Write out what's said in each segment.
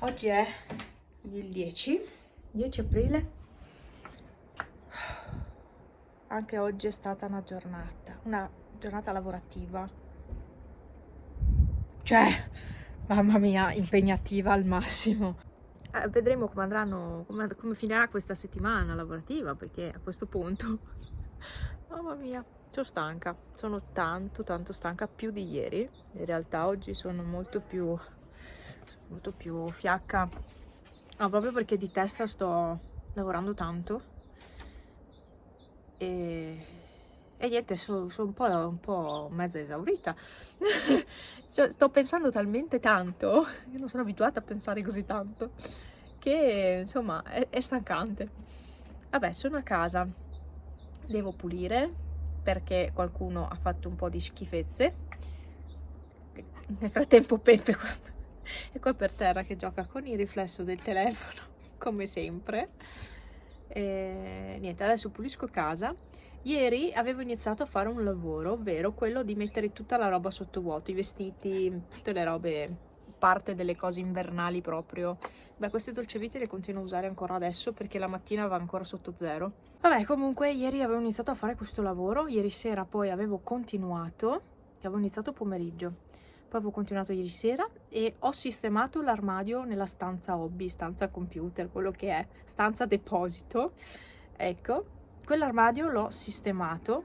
Oggi è il 10 aprile. Anche oggi è stata una giornata lavorativa. Cioè, mamma mia, impegnativa al massimo. Vedremo come finirà questa settimana lavorativa, perché a questo punto, mamma mia, sono stanca. Sono tanto stanca, più di ieri. In realtà oggi sono molto più fiacca. No, proprio perché di testa sto lavorando tanto e niente, sono un po' mezza esaurita. Sto pensando talmente tanto, io non sono abituata a pensare così tanto, che insomma è stancante. Vabbè, sono a casa, devo pulire perché qualcuno ha fatto un po' di schifezze. Nel frattempo Peppe è qua per terra che gioca con il riflesso del telefono, come sempre. E niente, adesso pulisco casa. Ieri avevo iniziato a fare un lavoro, ovvero quello di mettere tutta la roba sottovuoto, i vestiti, tutte le robe, parte delle cose invernali proprio. Beh, queste dolcevite le continuo a usare ancora adesso perché la mattina va ancora sotto zero. Vabbè, comunque ieri avevo iniziato a fare questo lavoro, ieri sera poi avevo iniziato pomeriggio. Poi avevo continuato ieri sera e ho sistemato l'armadio nella stanza hobby, stanza computer, quello che è, stanza deposito. Ecco, quell'armadio l'ho sistemato.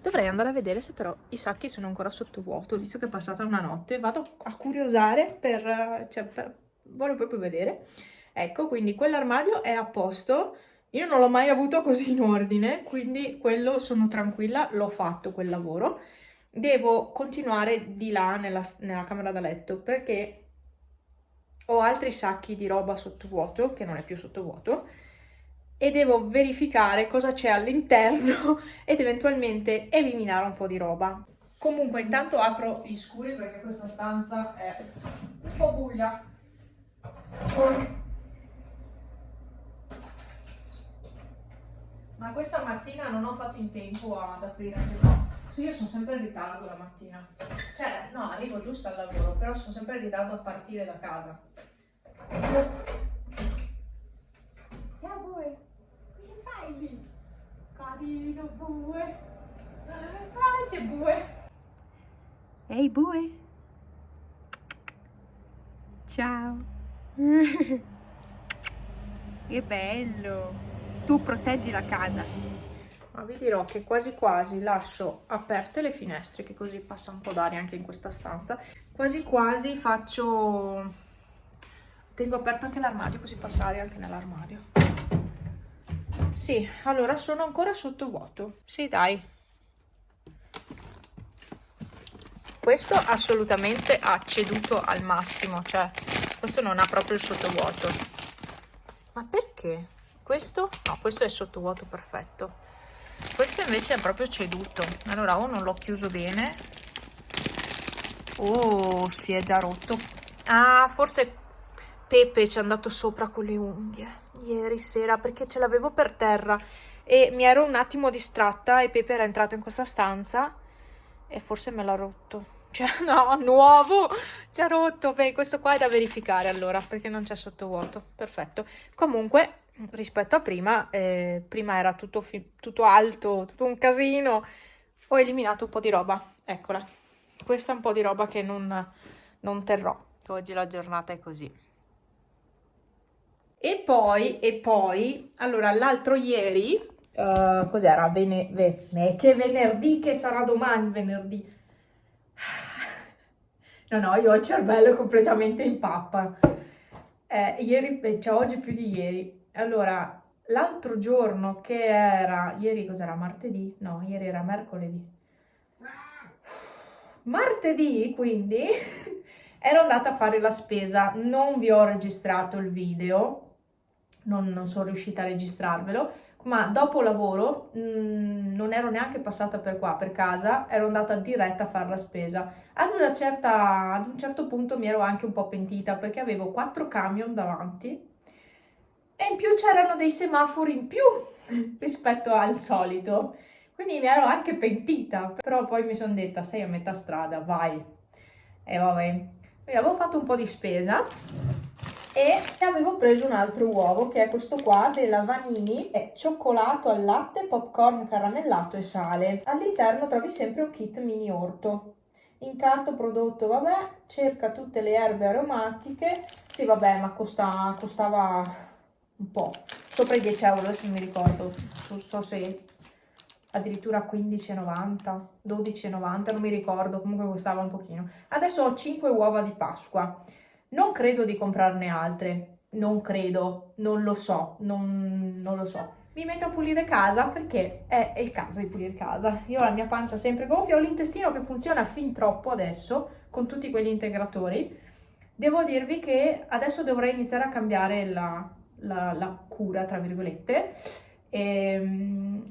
Dovrei andare a vedere se però i sacchi sono ancora sottovuoto, visto che è passata una notte. Vado a curiosare voglio proprio vedere. Ecco, quindi quell'armadio è a posto. Io non l'ho mai avuto così in ordine, quindi quello sono tranquilla, l'ho fatto quel lavoro. Devo continuare di là nella camera da letto perché ho altri sacchi di roba sottovuoto, che non è più sottovuoto, e devo verificare cosa c'è all'interno ed eventualmente eliminare un po' di roba. Comunque intanto apro gli scuri perché questa stanza è un po' buia. Ma questa mattina non ho fatto in tempo ad aprire anche qua. Io sono sempre in ritardo la mattina. Cioè, no, arrivo giusto al lavoro, però sono sempre in ritardo a partire da casa. Ciao Bue, cosa fai lì? Carino Bue. Ah, c'è Bue. Ehi Bue. Ciao. Che bello. Tu proteggi la casa. Ma vi dirò che quasi quasi lascio aperte le finestre, che così passa un po' d'aria anche in questa stanza. Quasi quasi tengo aperto anche l'armadio, così passa aria anche nell'armadio. Sì, allora sono ancora sottovuoto. Sì, dai. Questo assolutamente ha ceduto al massimo, cioè questo non ha proprio il sottovuoto. Ma perché? Questo? No, questo è sottovuoto perfetto. Questo invece è proprio ceduto. Allora o non l'ho chiuso bene o si è già rotto. Ah, forse Pepe ci è andato sopra con le unghie ieri sera perché ce l'avevo per terra e mi ero un attimo distratta e Pepe era entrato in questa stanza e forse me l'ha rotto. Cioè, no, nuovo, già rotto. Beh, questo qua è da verificare allora perché non c'è sottovuoto. Perfetto. Comunque, rispetto a prima era tutto alto, tutto un casino. Ho eliminato un po' di roba. Eccola. Questa è un po' di roba che non terrò. Oggi la giornata è così. E poi, allora, l'altro ieri, cos'era? Che venerdì, che sarà domani venerdì. No, io ho il cervello completamente in pappa. Cioè oggi più di ieri. Allora, l'altro giorno che era, ieri cos'era? Martedì? No, ieri era mercoledì. Martedì, quindi, ero andata a fare la spesa. Non vi ho registrato il video, non sono riuscita a registrarvelo, ma dopo lavoro non ero neanche passata per qua, per casa, ero andata diretta a fare la spesa. Ad un certo punto mi ero anche un po' pentita perché avevo 4 camion davanti e in più c'erano dei semafori in più rispetto al solito. Quindi mi ero anche pentita, però poi mi sono detta, sei a metà strada, vai. E vabbè, Quindi avevo fatto un po' di spesa e avevo preso un altro uovo, che è questo qua della Vanini, è cioccolato al latte, popcorn caramellato e sale. All'interno trovi sempre un kit mini orto. Incarto prodotto, vabbè, cerca tutte le erbe aromatiche. Sì, vabbè, ma costava un po', sopra i 10 euro, adesso non mi ricordo, non so se addirittura 15,90, 12,90, non mi ricordo, comunque costava un pochino. Adesso ho 5 uova di Pasqua. Non credo di comprarne altre, non credo, non lo so, non lo so. Mi metto a pulire casa perché è il caso di pulire casa. Io ho la mia pancia sempre gonfia, ho l'intestino che funziona fin troppo adesso, con tutti quegli integratori. Devo dirvi che adesso dovrei iniziare a cambiare la cura, tra virgolette.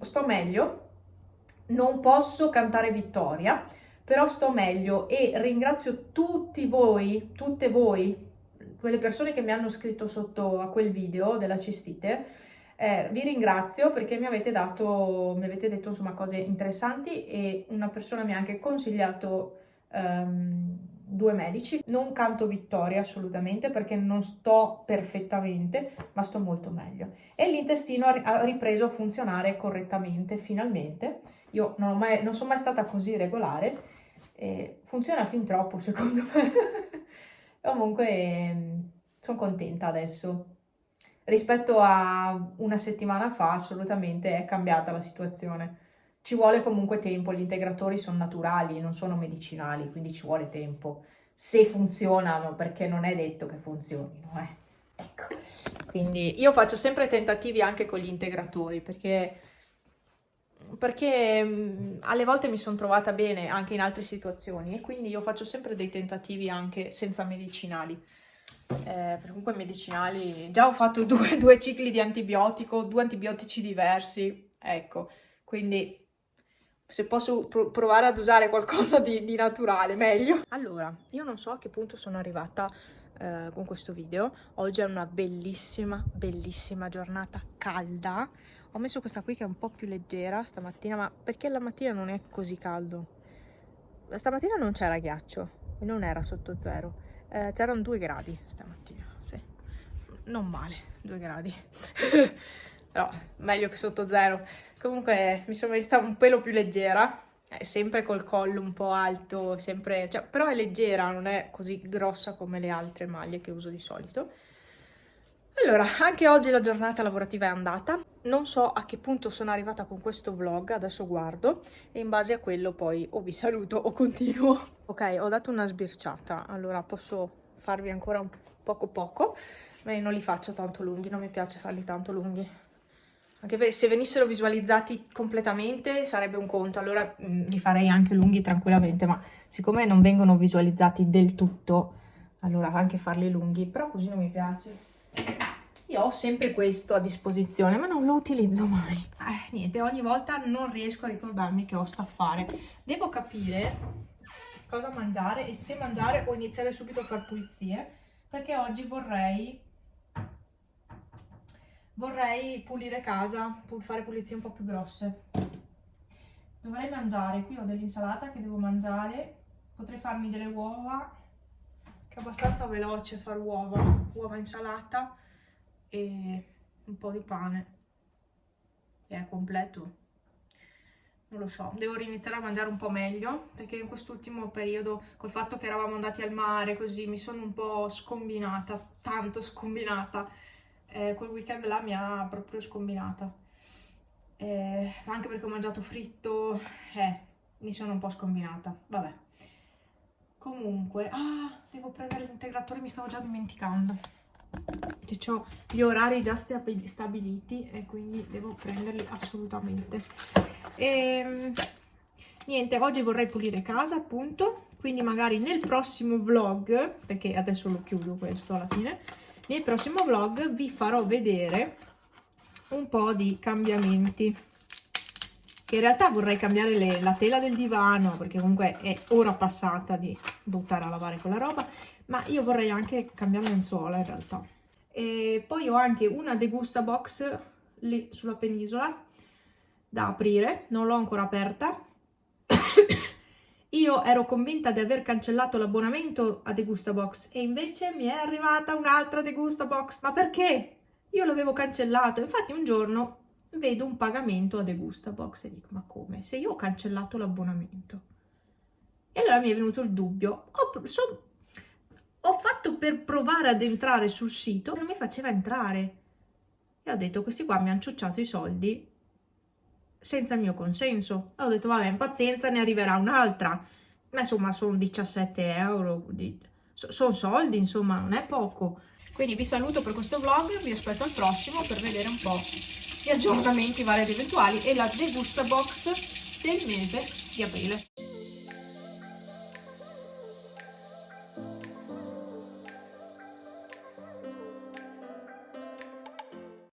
Sto meglio, non posso cantare vittoria, però sto meglio e ringrazio tutti voi, tutte voi, quelle persone che mi hanno scritto sotto a quel video della cistite. Vi ringrazio perché mi avete detto insomma cose interessanti e una persona mi ha anche consigliato 2 medici. Non canto vittoria assolutamente perché non sto perfettamente, ma sto molto meglio. E l'intestino ha ripreso a funzionare correttamente, finalmente. Io non sono mai stata così regolare, funziona fin troppo secondo me. Comunque sono contenta adesso. Rispetto a una settimana fa assolutamente è cambiata la situazione. Ci vuole comunque tempo, gli integratori sono naturali, non sono medicinali, quindi ci vuole tempo. Se funzionano, perché non è detto che funzionino, Ecco. Quindi io faccio sempre tentativi anche con gli integratori, perché alle volte mi sono trovata bene anche in altre situazioni e quindi io faccio sempre dei tentativi anche senza medicinali. Perché comunque medicinali, già ho fatto due cicli di antibiotico, 2 antibiotici diversi, ecco, quindi se posso provare ad usare qualcosa di naturale, meglio. Allora, io non so a che punto sono arrivata con questo video. Oggi è una bellissima, bellissima giornata calda. Ho messo questa qui che è un po' più leggera stamattina, ma perché la mattina non è così caldo? Stamattina non c'era ghiaccio, non era sotto zero. C'erano 2 gradi stamattina, sì. Non male, 2 gradi. Però meglio che sotto zero. Comunque mi sono vestita un pelo più leggera, sempre col collo un po' alto, sempre, cioè, però è leggera, non è così grossa come le altre maglie che uso di solito. Allora, anche oggi la giornata lavorativa è andata. Non so a che punto sono arrivata con questo vlog, adesso guardo e in base a quello poi o vi saluto o continuo. Ok, ho dato una sbirciata, allora posso farvi ancora un poco, ma non li faccio tanto lunghi, non mi piace farli tanto lunghi. Anche perché se venissero visualizzati completamente sarebbe un conto, allora li farei anche lunghi tranquillamente, ma siccome non vengono visualizzati del tutto, allora anche farli lunghi, però così non mi piace. Io ho sempre questo a disposizione, ma non lo utilizzo mai. Niente, ogni volta non riesco a ricordarmi che ho sta affare. Devo capire cosa mangiare e se mangiare o iniziare subito a fare pulizie, perché oggi vorrei pulire casa, fare pulizie un po' più grosse. Dovrei mangiare, qui ho dell'insalata che devo mangiare, potrei farmi delle uova, che è abbastanza veloce fare uova insalata e un po' di pane e è completo. Non lo so, devo riniziare a mangiare un po' meglio perché in quest'ultimo periodo, col fatto che eravamo andati al mare così, mi sono un po' scombinata, tanto scombinata. Quel weekend là mi ha proprio scombinata. Anche perché ho mangiato fritto, mi sono un po' scombinata, vabbè. Comunque, devo prendere l'integratore, mi stavo già dimenticando. Che ho gli orari già stabiliti e quindi devo prenderli assolutamente. Niente, oggi vorrei pulire casa appunto, quindi magari nel prossimo vlog, perché adesso lo chiudo questo alla fine, nel prossimo vlog vi farò vedere un po' di cambiamenti, che in realtà vorrei cambiare la tela del divano perché comunque è ora passata di buttare a lavare quella roba, ma io vorrei anche cambiare lenzuola in realtà. E poi ho anche una degusta box lì sulla penisola da aprire, non l'ho ancora aperta Io ero convinta di aver cancellato l'abbonamento a The Gustabox e invece mi è arrivata un'altra The Gustabox. Ma perché? Io l'avevo cancellato. Infatti un giorno vedo un pagamento a The Gustabox e dico, ma come? Se io ho cancellato l'abbonamento. E allora mi è venuto il dubbio. Ho fatto per provare ad entrare sul sito, non mi faceva entrare. E ho detto, questi qua mi hanno ciucciato i soldi senza il mio consenso. E ho detto, vabbè, pazienza, ne arriverà un'altra. Ma insomma, sono 17 euro, sono soldi, insomma, non è poco. Quindi vi saluto per questo vlog, vi aspetto al prossimo per vedere un po' gli aggiornamenti vari ed eventuali e la degusta box del mese di aprile.